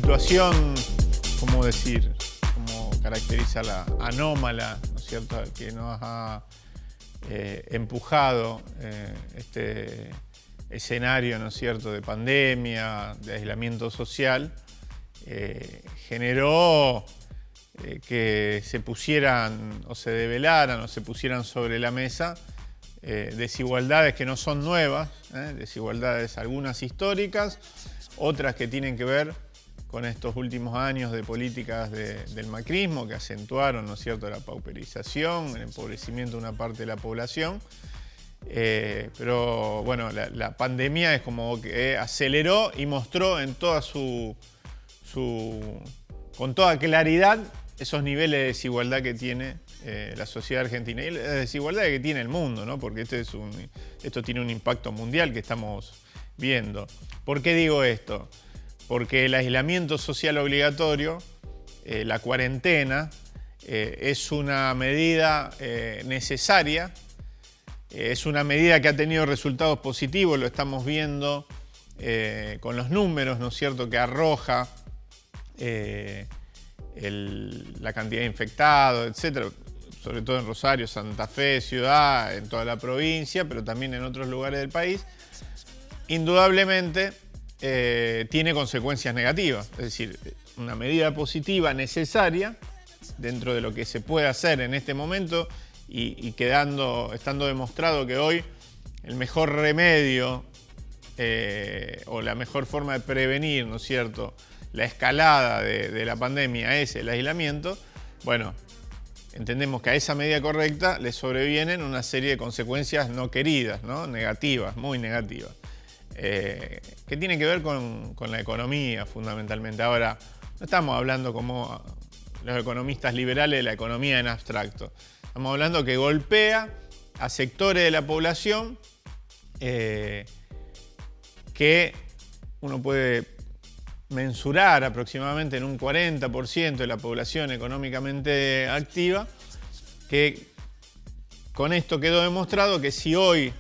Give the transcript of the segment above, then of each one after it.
situación, ¿cómo decir?, cómo caracterizarla, anómala, ¿no es cierto?, que nos ha empujado este escenario, ¿no es cierto?, de pandemia, de aislamiento social, generó que se pusieran o se develaran o se pusieran sobre la mesa desigualdades que no son nuevas, desigualdades algunas históricas, otras que tienen que ver con estos últimos años de políticas del macrismo que acentuaron, ¿no es cierto?, la pauperización, el empobrecimiento de una parte de la población. Pero bueno, la pandemia es como que aceleró y mostró en toda con toda claridad esos niveles de desigualdad que tiene la sociedad argentina y la desigualdad que tiene el mundo, ¿no? Porque esto tiene un impacto mundial que estamos viendo. ¿Por qué digo esto? Porque el aislamiento social obligatorio, la cuarentena, es una medida necesaria, es una medida que ha tenido resultados positivos, lo estamos viendo con los números, ¿no es cierto?, que arroja la cantidad de infectados, etcétera, sobre todo en Rosario, Santa Fe, Ciudad, en toda la provincia, pero también en otros lugares del país. Indudablemente tiene consecuencias negativas, es decir, una medida positiva necesaria dentro de lo que se puede hacer en este momento y estando demostrado que hoy el mejor remedio o la mejor forma de prevenir, ¿no es cierto?, la escalada de la pandemia es el aislamiento. Bueno, entendemos que a esa medida correcta le sobrevienen una serie de consecuencias no queridas, ¿no?, negativas, muy negativas, que tienen que ver con la economía fundamentalmente. Ahora, no estamos hablando como los economistas liberales de la economía en abstracto. Estamos hablando que golpea a sectores de la población que uno puede mensurar aproximadamente en un 40% de la población económicamente activa, que con esto quedó demostrado que si hoy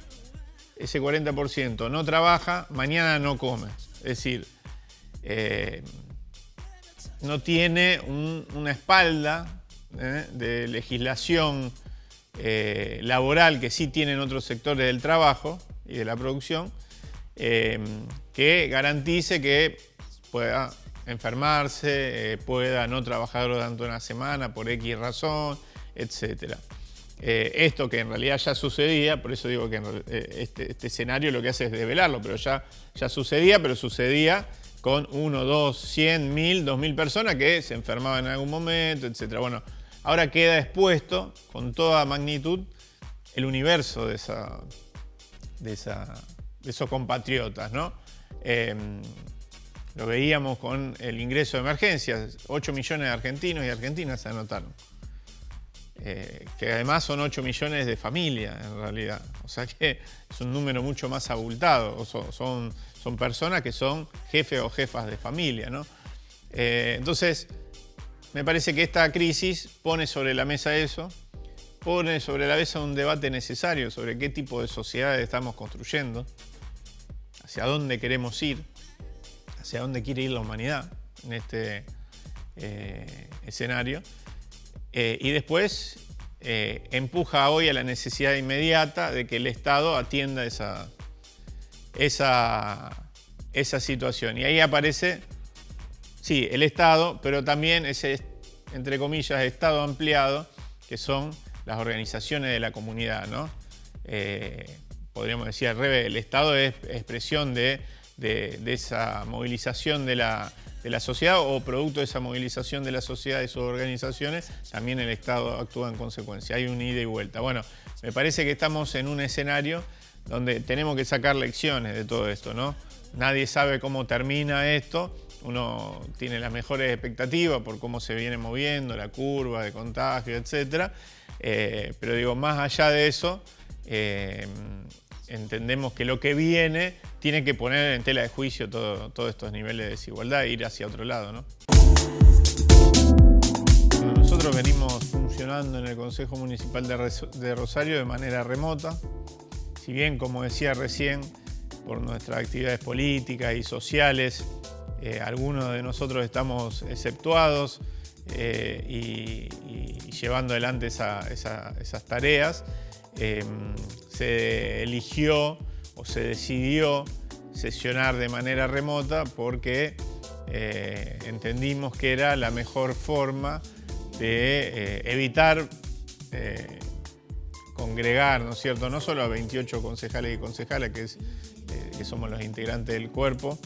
ese 40% no trabaja, mañana no come. Es decir, no tiene una espalda de legislación laboral que sí tienen otros sectores del trabajo y de la producción, que garantice que pueda enfermarse, pueda no trabajar durante una semana por X razón, etc. Esto que en realidad ya sucedía, por eso digo que este escenario lo que hace es develarlo, pero ya sucedía, pero sucedía con 1, 2, 100, 1000, 2000 personas que se enfermaban en algún momento, etc. Bueno, ahora queda expuesto con toda magnitud el universo de esos compatriotas, ¿no? Lo veíamos con el ingreso de emergencias, 8 millones de argentinos y argentinas se anotaron. Que además son 8 millones de familias en realidad, o sea que es un número mucho más abultado, son personas que son jefes o jefas de familia, ¿no? Entonces, me parece que esta crisis pone sobre la mesa eso, pone sobre la mesa un debate necesario sobre qué tipo de sociedad estamos construyendo, hacia dónde queremos ir, hacia dónde quiere ir la humanidad en este escenario. Y después empuja hoy a la necesidad inmediata de que el Estado atienda esa situación. Y ahí aparece, sí, el Estado, pero también ese, entre comillas, Estado ampliado, que son las organizaciones de la comunidad, ¿no? Podríamos decir al revés, el Estado es expresión de esa movilización de la sociedad o producto de esa movilización de la sociedad y sus organizaciones, también el Estado actúa en consecuencia. Hay un ida y vuelta. Bueno, me parece que estamos en un escenario donde tenemos que sacar lecciones de todo esto, ¿no? Nadie sabe cómo termina esto. Uno tiene las mejores expectativas por cómo se viene moviendo la curva de contagio, etc. Pero digo, más allá de eso, entendemos que lo que viene tiene que poner en tela de juicio todos estos niveles de desigualdad e ir hacia otro lado, ¿no? Bueno, nosotros venimos funcionando en el Consejo Municipal de Rosario de manera remota. Si bien, como decía recién, por nuestras actividades políticas y sociales algunos de nosotros estamos exceptuados y llevando adelante esas tareas. Se eligió o se decidió sesionar de manera remota porque entendimos que era la mejor forma de evitar congregar, ¿no es cierto?, no solo a 28 concejales y concejalas, que somos los integrantes del cuerpo,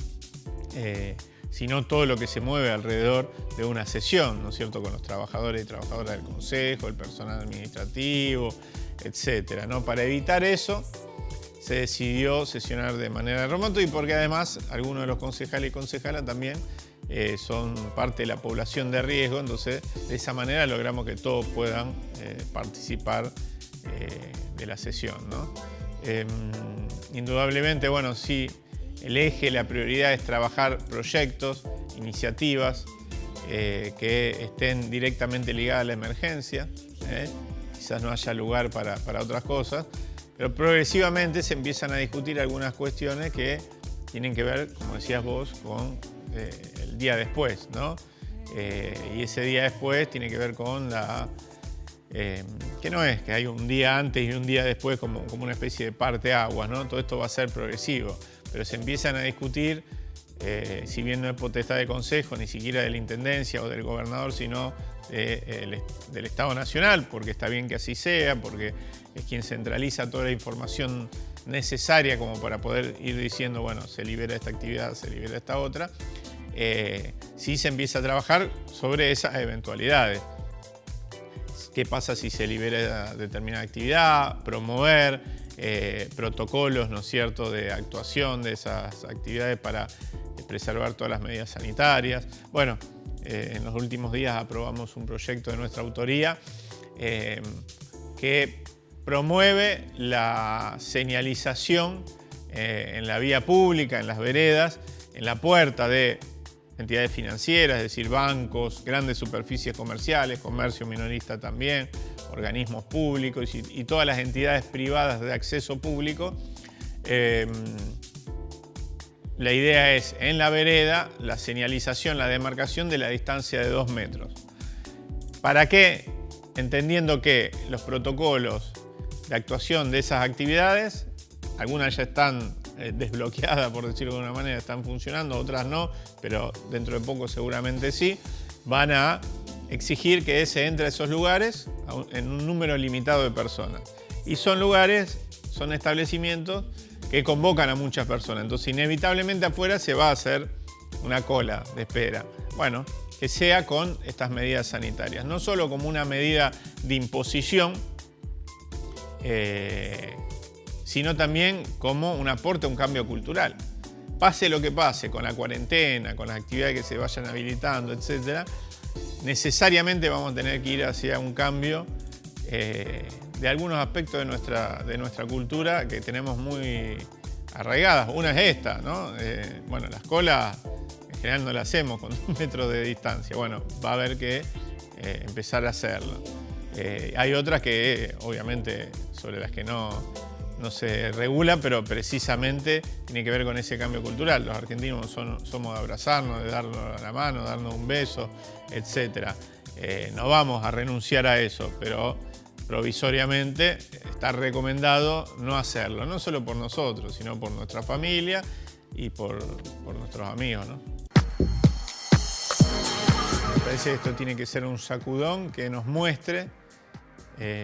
sino todo lo que se mueve alrededor de una sesión, ¿no es cierto?, con los trabajadores y trabajadoras del Consejo, el personal administrativo, etcétera, ¿no? Para evitar eso, se decidió sesionar de manera remota y porque además algunos de los concejales y concejalas también son parte de la población de riesgo, entonces de esa manera logramos que todos puedan participar de la sesión, ¿no? Indudablemente, bueno, sí, el eje, la prioridad es trabajar proyectos, iniciativas que estén directamente ligadas a la emergencia. Quizás no haya lugar para otras cosas, pero progresivamente se empiezan a discutir algunas cuestiones que tienen que ver, como decías vos, con el día después, ¿no? Y ese día después tiene que ver con la... que no es que hay un día antes y un día después como una especie de parteaguas, ¿no? Todo esto va a ser progresivo, pero se empiezan a discutir, si bien no es potestad del Consejo, ni siquiera de la Intendencia o del Gobernador, sino del Estado Nacional, porque está bien que así sea, porque es quien centraliza toda la información necesaria como para poder ir diciendo, bueno, se libera esta actividad, se libera esta otra. Sí se empieza a trabajar sobre esas eventualidades. ¿Qué pasa si se libera determinada actividad? Promover protocolos, ¿no es cierto?, de actuación de esas actividades para preservar todas las medidas sanitarias. Bueno, en los últimos días aprobamos un proyecto de nuestra autoría que promueve la señalización en la vía pública, en las veredas, en la puerta de entidades financieras, es decir, bancos, grandes superficies comerciales, comercio minorista también, organismos públicos y todas las entidades privadas de acceso público. La idea es, en la vereda, la señalización, la demarcación de la distancia de 2 metros. ¿Para qué? Entendiendo que los protocolos de actuación de esas actividades, algunas ya están desbloqueadas, por decirlo de alguna manera, están funcionando, otras no, pero dentro de poco seguramente sí, van a exigir que se entre a esos lugares en un número limitado de personas. Y son lugares, son establecimientos que convocan a muchas personas, entonces inevitablemente afuera se va a hacer una cola de espera. Bueno, que sea con estas medidas sanitarias, no solo como una medida de imposición, sino también como un aporte a un cambio cultural. Pase lo que pase, con la cuarentena, con las actividades que se vayan habilitando, etc., necesariamente vamos a tener que ir hacia un cambio de algunos aspectos de nuestra cultura que tenemos muy arraigadas. Una es esta, ¿no? Bueno, las colas en general no las hacemos con 2 metros de distancia. Bueno, va a haber que empezar a hacerlo. Hay otras que, obviamente, sobre las que no se regula, pero precisamente tiene que ver con ese cambio cultural. Los argentinos somos de abrazarnos, de darnos la mano, darnos un beso, etc. No vamos a renunciar a eso, pero provisoriamente está recomendado no hacerlo, no solo por nosotros, sino por nuestra familia y por nuestros amigos, ¿no? Me parece que esto tiene que ser un sacudón que nos muestre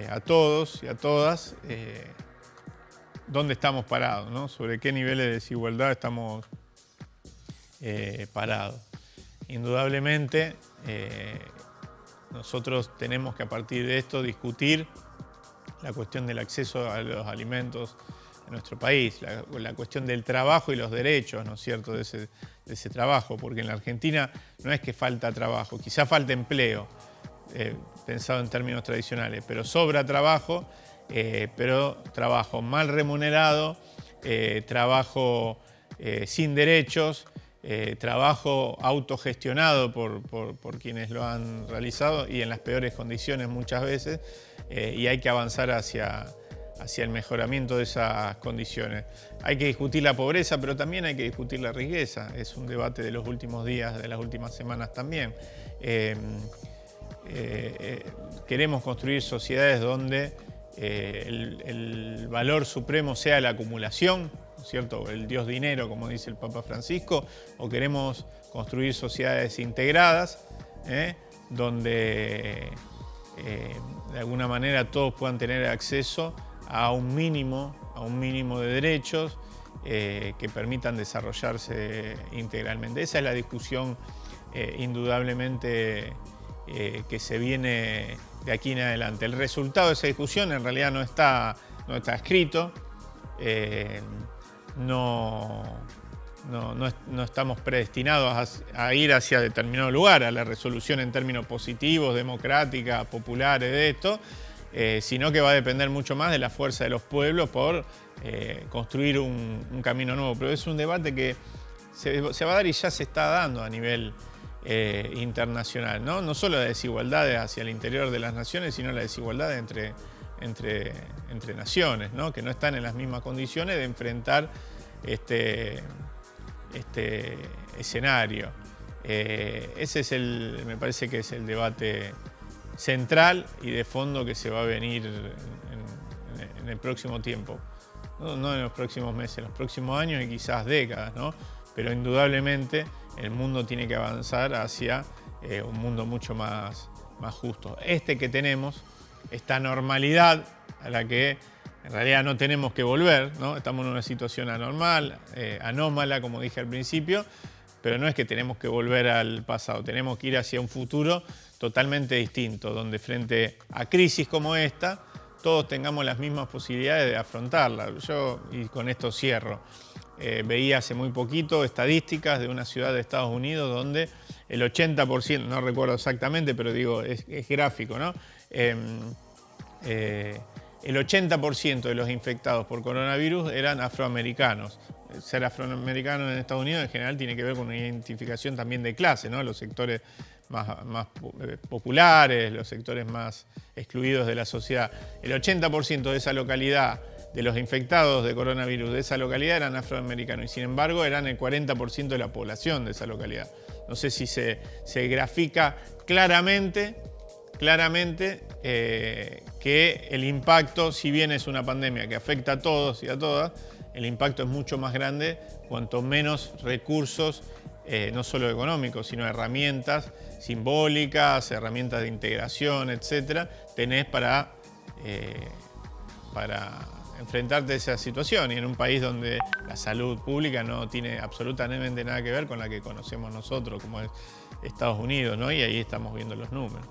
a todos y a todas dónde estamos parados, ¿no? Sobre qué niveles de desigualdad estamos parados. Indudablemente, nosotros tenemos que a partir de esto discutir la cuestión del acceso a los alimentos en nuestro país, la cuestión del trabajo y los derechos, ¿no es cierto?, de ese trabajo, porque en la Argentina no es que falta trabajo, quizá falta empleo, pensado en términos tradicionales, pero sobra trabajo, pero trabajo mal remunerado, trabajo sin derechos, trabajo autogestionado por quienes lo han realizado y en las peores condiciones muchas veces, y hay que avanzar hacia hacia el mejoramiento de esas condiciones. Hay que discutir la pobreza, pero también hay que discutir la riqueza. Es un debate de los últimos días, de las últimas semanas también. Queremos construir sociedades donde el valor supremo sea la acumulación, ¿cierto? El Dios dinero, como dice el Papa Francisco, o queremos construir sociedades integradas, donde de alguna manera todos puedan tener acceso a un mínimo de derechos que permitan desarrollarse integralmente. Esa es la discusión indudablemente que se viene de aquí en adelante. El resultado de esa discusión en realidad no está escrito, no estamos predestinados a ir hacia determinado lugar, a la resolución en términos positivos, democrática, populares de esto, sino que va a depender mucho más de la fuerza de los pueblos por construir un camino nuevo. Pero es un debate que se va a dar y ya se está dando a nivel internacional, ¿no? No solo la desigualdad hacia el interior de las naciones, sino la desigualdad entre naciones, ¿no? Que no están en las mismas condiciones de enfrentar este escenario. Ese me parece que es el debate central y de fondo que se va a venir en el próximo tiempo. No en los próximos meses, en los próximos años y quizás décadas, ¿no? Pero indudablemente el mundo tiene que avanzar hacia un mundo mucho más justo. Que tenemos, esta normalidad a la que en realidad no tenemos que volver, ¿no? Estamos en una situación anormal, anómala, como dije al principio, pero no es que tenemos que volver al pasado, tenemos que ir hacia un futuro totalmente distinto, donde frente a crisis como esta, todos tengamos las mismas posibilidades de afrontarla. Y con esto cierro, veía hace muy poquito estadísticas de una ciudad de Estados Unidos donde el 80%, no recuerdo exactamente, pero digo, es gráfico, ¿no? El 80% de los infectados por coronavirus eran afroamericanos. Ser afroamericano en Estados Unidos en general tiene que ver con una identificación también de clase, ¿no? Los sectores más populares, los sectores más excluidos de la sociedad. El 80% de esa localidad, de los infectados de coronavirus de esa localidad, eran afroamericanos y sin embargo eran el 40% de la población de esa localidad. No sé si se grafica claramente que el impacto, si bien es una pandemia que afecta a todos y a todas, el impacto es mucho más grande cuanto menos recursos, no solo económicos, sino herramientas simbólicas, herramientas de integración, etcétera, tenés para enfrentarte a esa situación. Y en un país donde la salud pública no tiene absolutamente nada que ver con la que conocemos nosotros, como es Estados Unidos, ¿no? Y ahí estamos viendo los números.